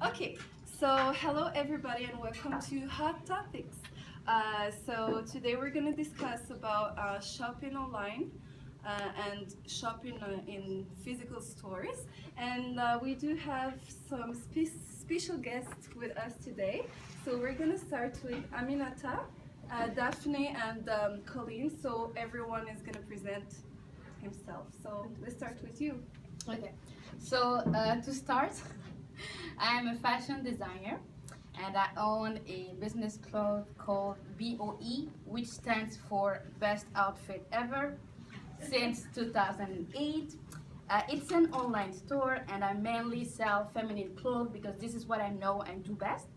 Okay, so hello everybody and welcome to Hot Topics. So today we're gonna discuss about shopping online and shopping in physical stores. And we do have some special guests with us today. So we're gonna start with Aminata, Daphne, and Colleen. So everyone is gonna present himself. So let's start with you. Okay, so to start, I'm a fashion designer and I own a business club called BOE, which stands for Best Outfit Ever since 2008. It's an online store and I mainly sell feminine clothes because this is what I know and do best.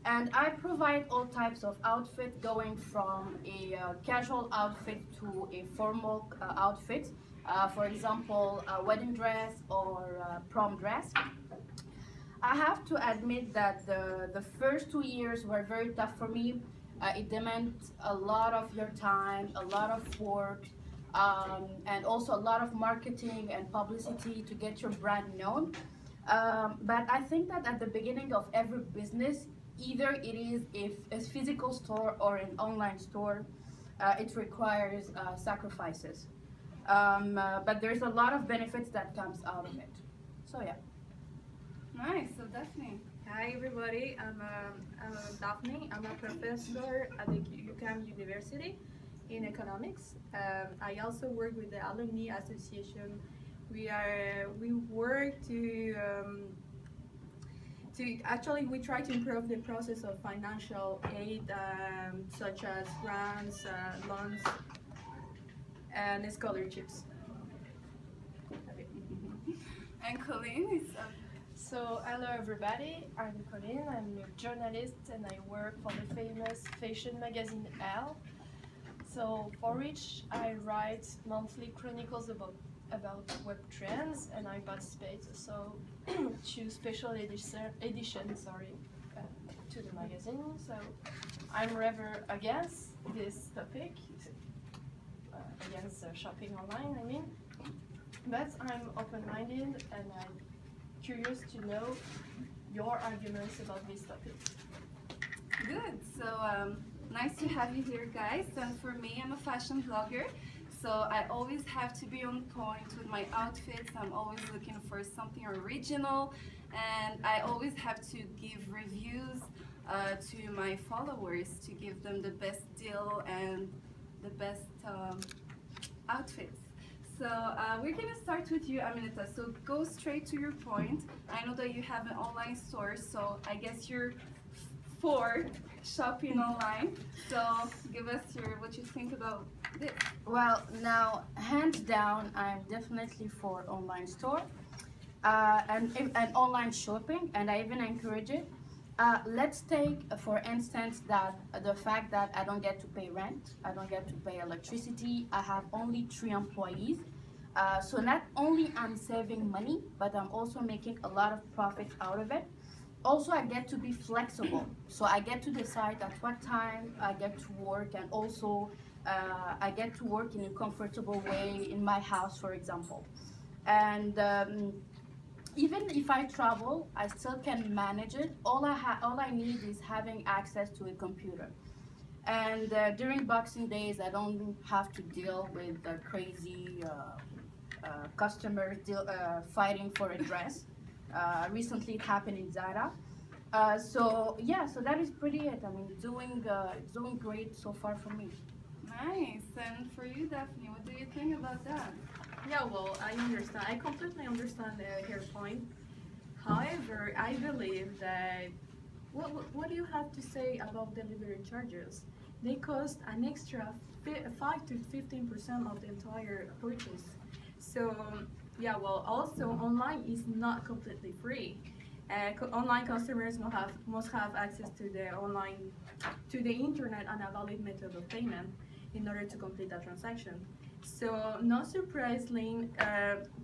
And I provide all types of outfit going from a casual outfit to a formal outfit. For example, a wedding dress or prom dress. I have to admit that the first 2 years were very tough for me. It demanded a lot of your time, a lot of work, and also a lot of marketing and publicity to get your brand known. But I think that at the beginning of every business, either it is a physical store or an online store, it requires sacrifices. But there's a lot of benefits that comes out of it. So yeah. Nice, so Daphne. Hi everybody, I'm Daphne. I'm a professor at the UCAM University in economics. I also work with the Alumni Association. We work to actually we try to improve the process of financial aid, such as grants, loans, and scholarships. Okay. And Colleen is So, hello everybody, I'm Colleen, I'm a journalist and I work for the famous fashion magazine Elle. So, for which I write monthly chronicles about web trends and I participate also to special edition to the magazine. So, I'm rather against this topic, against shopping online, I mean, but I'm open-minded and I'm curious to know your arguments about this topic. good. So nice to have you here, guys. And for me, I'm a fashion blogger. So I always have to be on point with my outfits. I'm always looking for something original. And I always have to give reviews to my followers to give them the best deal and the best outfits. So we're gonna start with you, Aminata. So go straight to your point. I know that you have an online store, so I guess you're for shopping online. So give us your what you think about this. Well, now, hands down, I'm definitely for online store and online shopping, and I even encourage it. Let's take, for instance, that the fact that I don't get to pay rent, I don't get to pay electricity, I have only 3 employees. So not only I'm saving money, but I'm also making a lot of profit out of it. Also, I get to be flexible, so I get to decide at what time I get to work, and also I get to work in a comfortable way in my house, for example. And even if I travel, I still can manage it. All I need is having access to a computer. And during Boxing Days, I don't have to deal with crazy customers fighting for a dress. Recently, it happened in Zara. So yeah, so that is pretty it. I mean, doing great so far for me. Nice. And for you, Daphne, what do you think about that? Yeah, well, I understand. I completely understand her point. However, I believe that what do you have to say about delivery charges? They cost an extra 5 to 15% of the entire purchase. So yeah, well, also online is not completely free. Online customers must have access to the internet and a valid method of payment in order to complete that transaction. So, not surprisingly,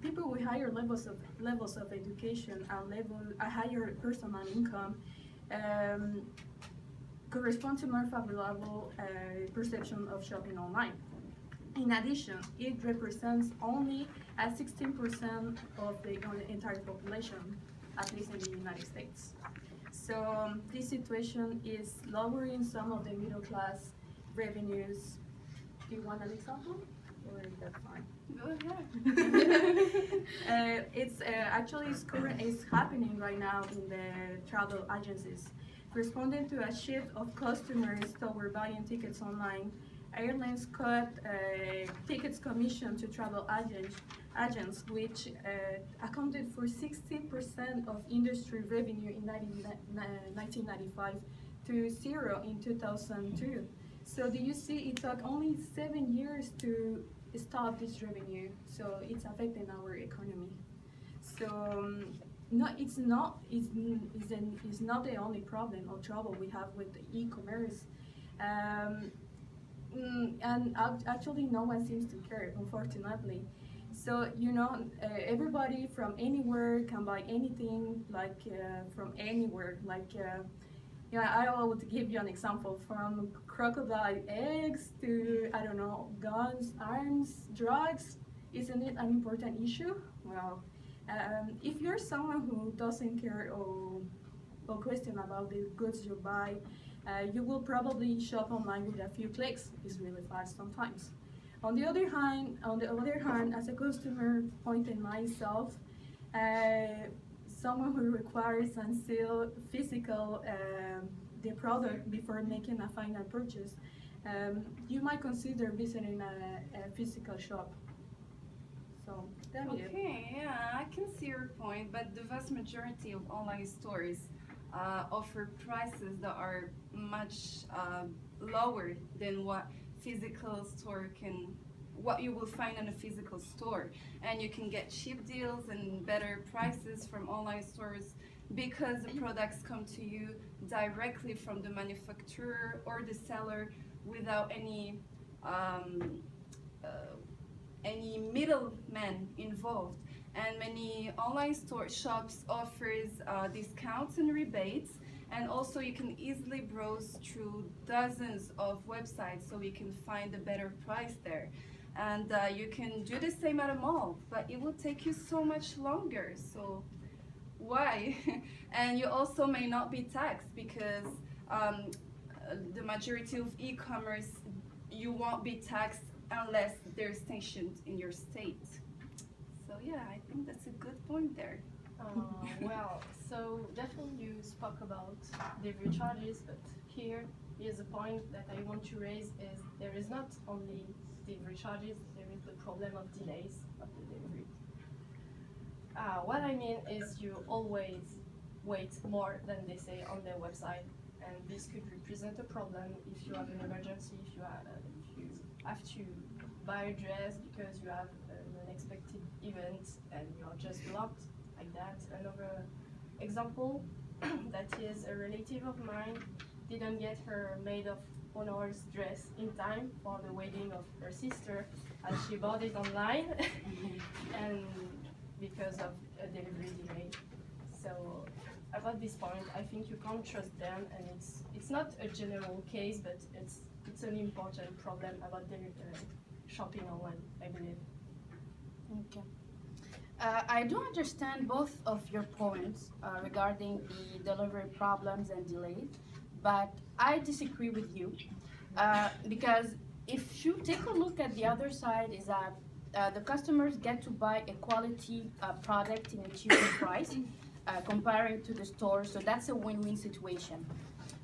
people with higher levels of education and a higher personal income um, correspond to more favorable perception of shopping online. In addition, it represents only 16% of the entire population. at least in the United States. So this situation is lowering some of the middle class revenues. Do you want an example? Or is that fine? Go ahead. It's actually it's happening right now in the travel agencies. Responding to a shift of customers toward buying tickets online, airlines cut tickets commission to travel agents, which accounted for 60% of industry revenue in 1995 to zero in 2002. So do you see it took only 7 years to stop this revenue, so it's affecting our economy. So no, it's not the only problem or trouble we have with the e-commerce. And actually no one seems to care, unfortunately. So everybody from anywhere can buy anything, like from anywhere. Like I would give you an example, from crocodile eggs to, I don't know, guns, arms, drugs. Isn't it an important issue? Well, if you're someone who doesn't care or question about the goods you buy, you will probably shop online with a few clicks. It's really fast sometimes. On the other hand, as a customer, pointing myself, someone who requires and still physical the product before making a final purchase, you might consider visiting a physical shop. So that's it. Okay, yeah, I can see your point, but the vast majority of online stores offer prices that are much lower than what you will find in a physical store, and you can get cheap deals and better prices from online stores because the products come to you directly from the manufacturer or the seller without any middleman involved. And many online shops offers discounts and rebates, and also you can easily browse through dozens of websites so you can find a better price there. And you can do the same at a mall, but it will take you so much longer. So why? And you also may not be taxed because the majority of e-commerce, you won't be taxed unless they're stationed in your state. So yeah, I think that's a good point there. Well, so definitely you spoke about delivery charges, but here's a point that I want to raise is there is not only delivery charges, there is the problem of delays of the delivery. What I mean is you always wait more than they say on their website, and this could represent a problem if you have an emergency, if you have to buy a dress because you have an unexpected event and you're just blocked like that. Another example, that is a relative of mine didn't get her maid of honor's dress in time for the wedding of her sister, as she bought it online and because of a delivery delay. So about this point, I think you can't trust them, and it's not a general case, but it's an important problem about shopping online, I believe. Okay. I do understand both of your points regarding the delivery problems and delays, but I disagree with you because if you take a look at the other side, is that the customers get to buy a quality product in a cheaper price comparing to the store, so that's a win-win situation.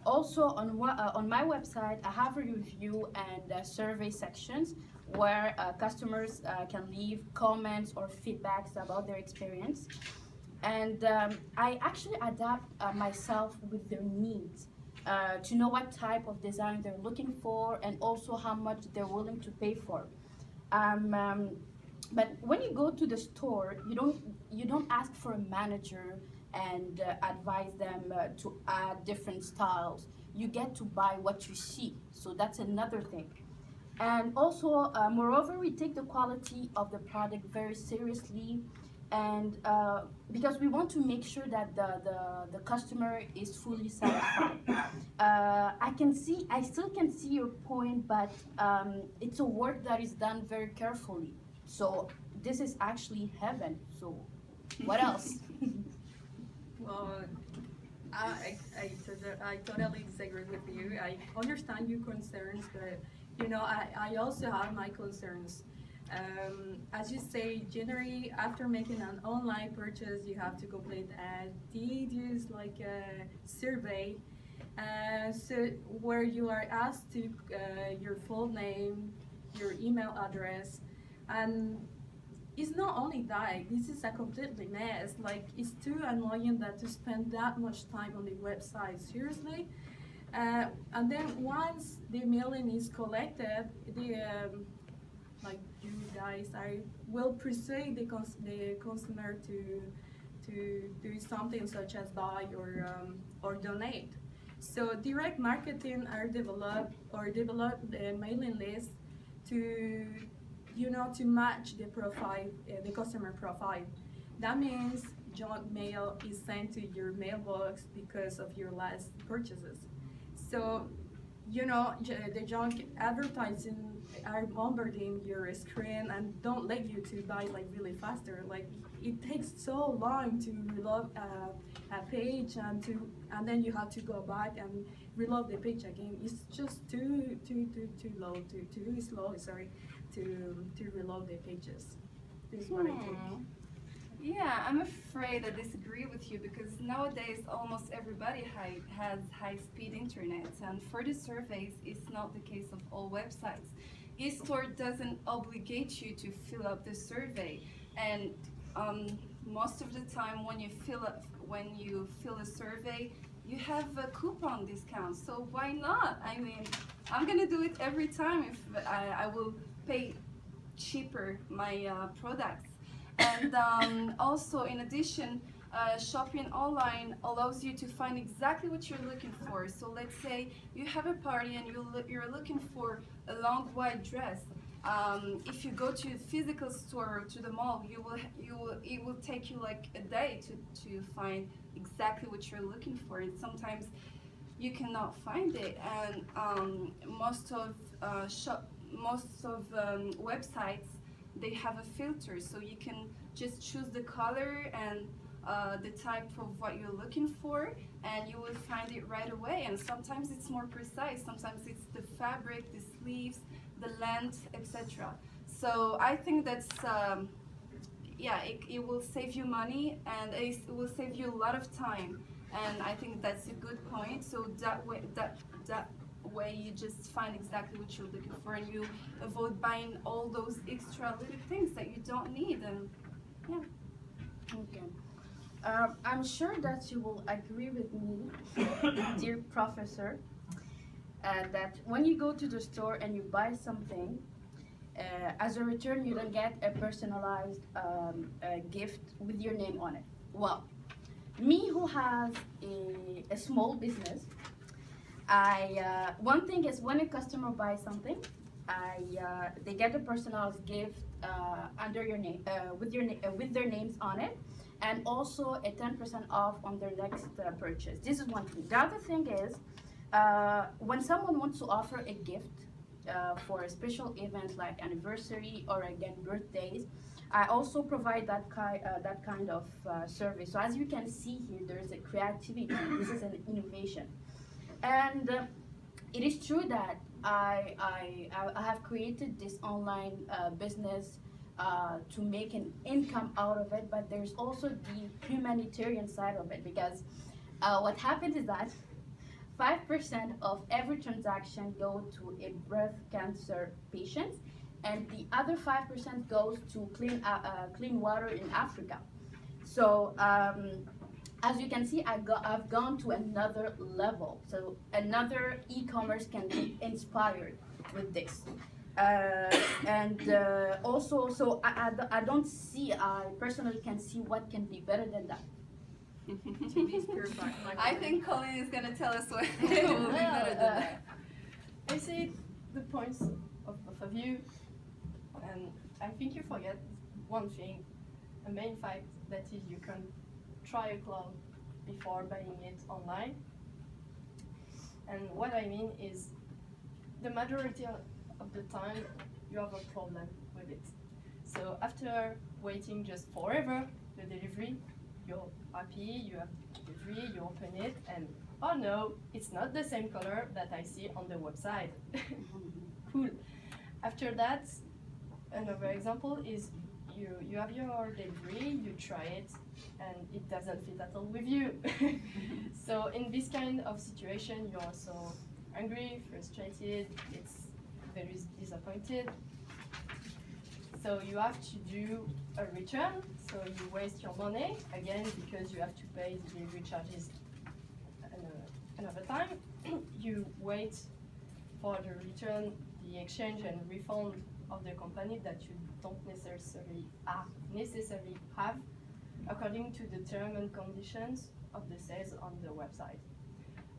Also, on my website, I have a review and survey sections where customers can leave comments or feedbacks about their experience. And I actually adapt myself with their needs to know what type of design they're looking for and also how much they're willing to pay for. But when you go to the store, you don't ask for a manager and advise them to add different styles. You get to buy what you see, so that's another thing. And also, moreover, we take the quality of the product very seriously, and because we want to make sure that the customer is fully satisfied. I still can see your point, but it's a work that is done very carefully. So this is actually heaven. So what else? Well, I totally disagree with you. I understand your concerns, but I also have my concerns. As you say, generally after making an online purchase, you have to complete a tedious survey, so where you are asked to your full name, your email address, and it's not only that, this is a completely mess. Like, it's too annoying that to spend that much time on the website, seriously. And then once the mailing is collected, like you guys, I will persuade the consumer to do something such as buy or donate. So direct marketing are develop the mailing list to to match the profile, the customer profile. That means junk mail is sent to your mailbox because of your last purchases. So, the junk advertising are bombarding your screen and don't let you to buy like really faster. Like, it takes so long to reload a page and then you have to go back and reload the page again. It's just too slow. Sorry, to reload the pages. This is what I think. Yeah, I'm afraid I disagree with you because nowadays almost everybody has high-speed internet, and for the surveys, it's not the case of all websites. eStore doesn't obligate you to fill up the survey, and most of the time when you fill a survey, you have a coupon discount. So why not? I mean, I'm gonna do it every time if I will pay cheaper my products. And also, in addition, shopping online allows you to find exactly what you're looking for. So let's say you have a party and you're looking for a long white dress. If you go to a physical store or to the mall, it will take you like a day to find exactly what you're looking for. And sometimes you cannot find it. And most of websites, they have a filter, so you can just choose the color and the type of what you're looking for, and you will find it right away. And sometimes it's more precise, sometimes it's the fabric, the sleeves, the length, etc. So I think that's yeah, it will save you money, and it will save you a lot of time, and I think that's a good point. So that way you just find exactly what you're looking for, and you avoid buying all those extra little things that you don't need. And yeah. Okay. I'm sure that you will agree with me, dear professor, that when you go to the store and you buy something, as a return you don't get a personalized gift with your name on it. Well, me who has a small business, one thing is when a customer buys something, they get a personalized gift under your name, with their names on it, and also a 10% off on their next purchase. This is one thing. The other thing is when someone wants to offer a gift for a special event like anniversary or again birthdays, I also provide that kind of service. So as you can see here, there is a creativity. This is an innovation. And it is true that I have created this online business to make an income out of it, but there's also the humanitarian side of it, because what happens is that 5% of every transaction go to a breast cancer patient, and the other 5% goes to clean water in Africa. So as you can see, I've gone to another level. So another e-commerce can be inspired with this. And also, so I don't see, I personally can see what can be better than that. I think Colleen is gonna tell us what will be better than that. I see the points of both of you, and I think you forget one thing, a main fact, that is you can try a cloth before buying it online. And what I mean is, the majority of the time you have a problem with it. So after waiting just forever the delivery, you happy, you have delivery, you open it, and oh no, it's not the same color that I see on the website. Cool. After that, another example is you have your delivery, you try it, and it doesn't fit at all with you. So in this kind of situation, you're also angry, frustrated, it's very disappointed. So you have to do a return, so you waste your money again because you have to pay the delivery charges another time. You wait for the return, the exchange and refund of the company that you don't necessarily have according to the terms and conditions of the sales on the website.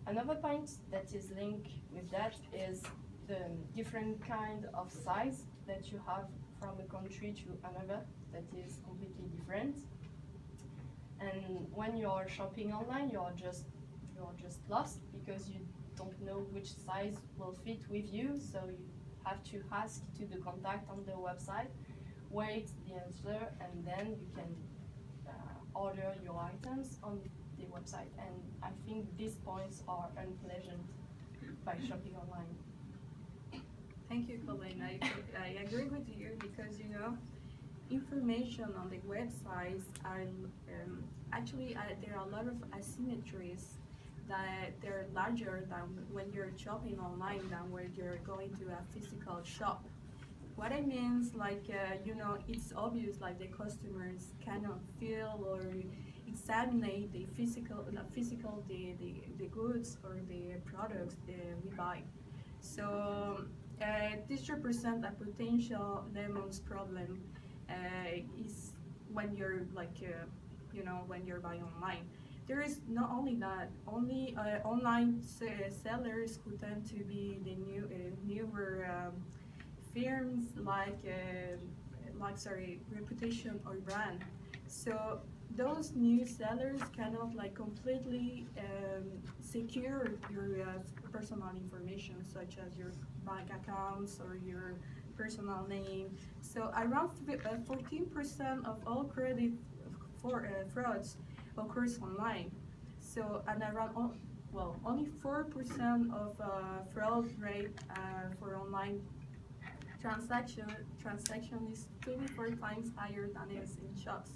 Another point that is linked with that is the different kind of size that you have from a country to another that is completely different. And when you are shopping online, you're just lost because you don't know which size will fit with you. So you have to ask to the contact on the website, wait the answer, and then you can order your items on the website. And I think these points are unpleasant by shopping online. Thank you, Colleen. I agree with you because information on the websites are there are a lot of asymmetries that they're larger than when you're shopping online than when you're going to a physical shop. What I mean is it's obvious like the customers cannot feel or examine the goods or the products we buy. So this represents a potential lemons problem is when you're when you're buying online. There is not only that, only online sellers who tend to be the newer firms reputation or brand. So those new sellers cannot completely secure your personal information such as your bank accounts or your personal name. So around 14% of all credit frauds occurs online. So and around only 4% of fraud rate for online transaction is 24 times higher than it is in shops.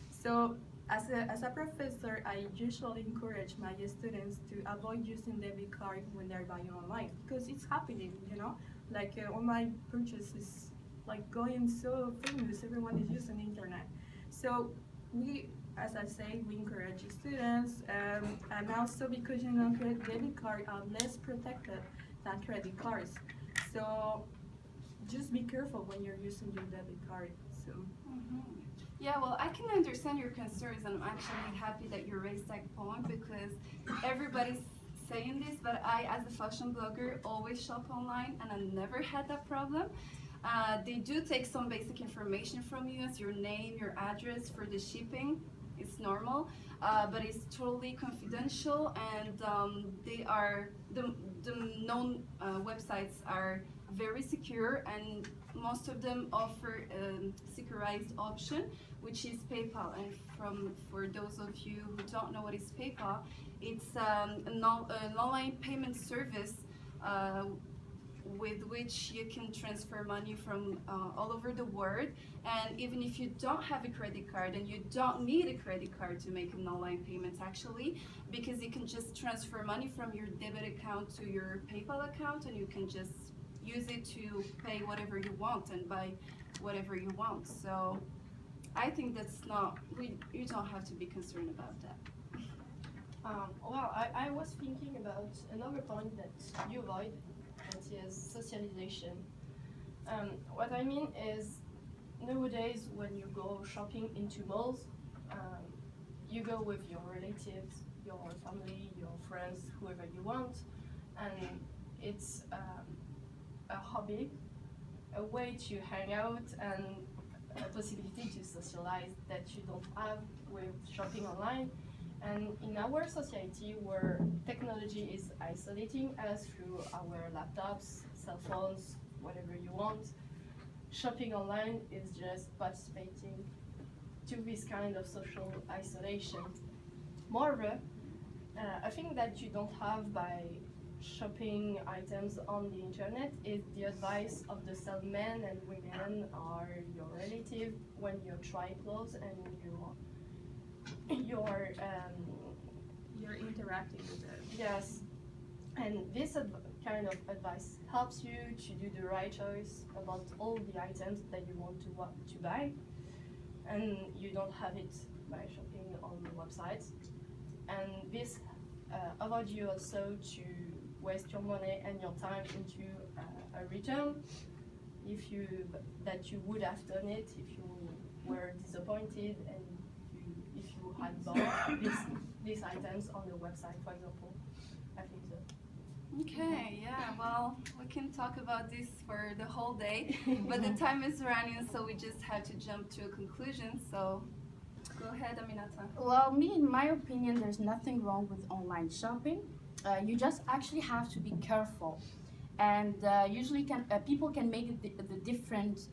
So as a professor, I usually encourage my students to avoid using debit card when they're buying online because it's happening, online purchase is going so famous, everyone is using the internet. So as I say, we encourage students and also because debit cards are less protected than credit cards. So just be careful when you're using your debit card. So. Yeah, well, I can understand your concerns, and I'm actually happy that you raised that point because everybody's saying this, but I, as a fashion blogger, always shop online, and I never had that problem. They do take some basic information from you, as your name, your address for the shipping. It's normal, but it's totally confidential, and the known websites are very secure, and most of them offer a securized option, which is PayPal. And for those of you who don't know what is PayPal, it's an online payment service with which you can transfer money from all over the world. And even if you don't have a credit card, and you don't need a credit card to make an online payment actually, because you can just transfer money from your debit account to your PayPal account, and you can just use it to pay whatever you want and buy whatever you want. So I think you don't have to be concerned about that. I was thinking about another point that you avoid, that is socialization. What I mean is, nowadays when you go shopping into malls, you go with your relatives, your family, your friends, whoever you want, and it's a hobby, a way to hang out, and a possibility to socialize that you don't have with shopping online. And in our society where technology is isolating us through our laptops, cell phones, whatever you want, shopping online is just participating to this kind of social isolation. Moreover, a thing that you don't have by shopping items on the internet is the advice of the salesmen and women or your relative when you try clothes and you're You're interacting with it. yes, and this kind of advice helps you to do the right choice about all the items that you want to buy, and you don't have it by shopping on the websites. And this avoid you also to waste your money and your time into a return if you that you would have done it if you were disappointed and if you had bought these items on the website, for example. I think so. Okay, yeah, well, we can talk about this for the whole day, but the time is running, so we just have to jump to a conclusion. So, go ahead, Aminata. Well, me, in my opinion, there's nothing wrong with online shopping. You just actually have to be careful. And usually people can make the difference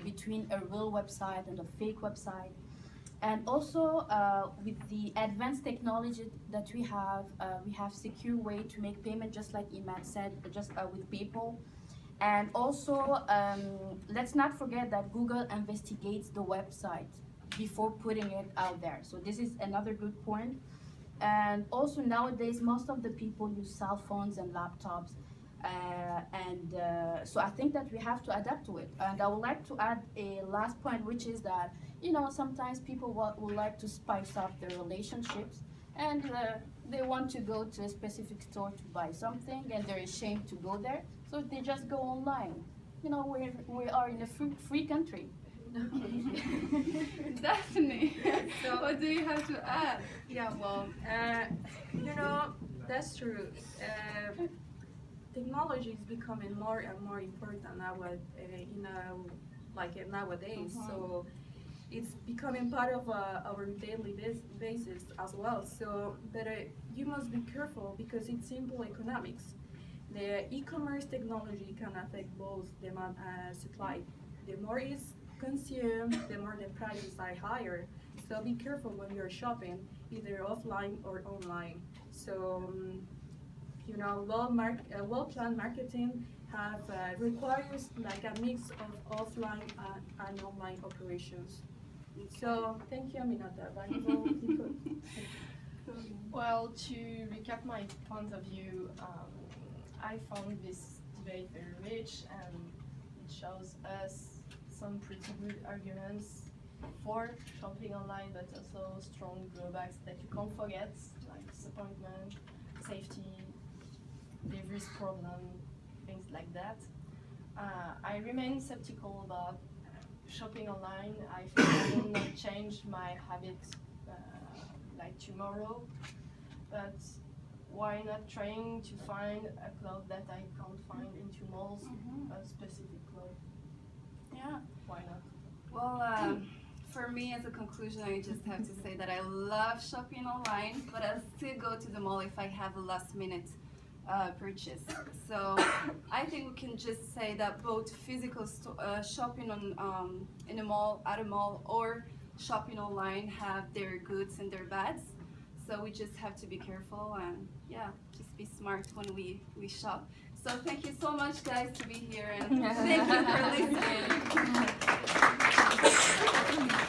between a real website and a fake website. And also with the advanced technology that we have secure way to make payment, just like Imad said, just with PayPal. And also, let's not forget that Google investigates the website before putting it out there. So this is another good point. And also nowadays, most of the people use cell phones and laptops. So I think that we have to adapt to it. And I would like to add a last point, which is that, sometimes people would like to spice up their relationships, and they want to go to a specific store to buy something, and they're ashamed to go there, so they just go online. We are in a free country. Definitely. So, what do you have to add? Yeah, well, that's true. Technology is becoming more and more important nowadays. So it's becoming part of our daily basis as well. So, but you must be careful because it's simple economics. The e-commerce technology can affect both demand and supply. The more is consumed, the more the prices are higher. So be careful when you're shopping, either offline or online. So, well-planned marketing requires like a mix of offline and online operations. So thank you, Aminata. Valuable input. Well, to recap my point of view, I found this debate very rich, and it shows us some pretty good arguments for shopping online, but also strong drawbacks that you can't forget, like disappointment, safety, delivery problem, things like that. I remain skeptical about shopping online. I think I will not change my habits like tomorrow, but why not trying to find a clothes that I can't find into malls, a specific clothes? Yeah. Why not? Well, for me, as a conclusion, I just have to say that I love shopping online, but I'll still go to the mall if I have a last-minute purchase. So I think we can just say that both physical shopping in a mall, at a mall, or shopping online have their goods and their bads. So we just have to be careful and just be smart when we shop. So thank you so much, guys, to be here, and thank you for listening.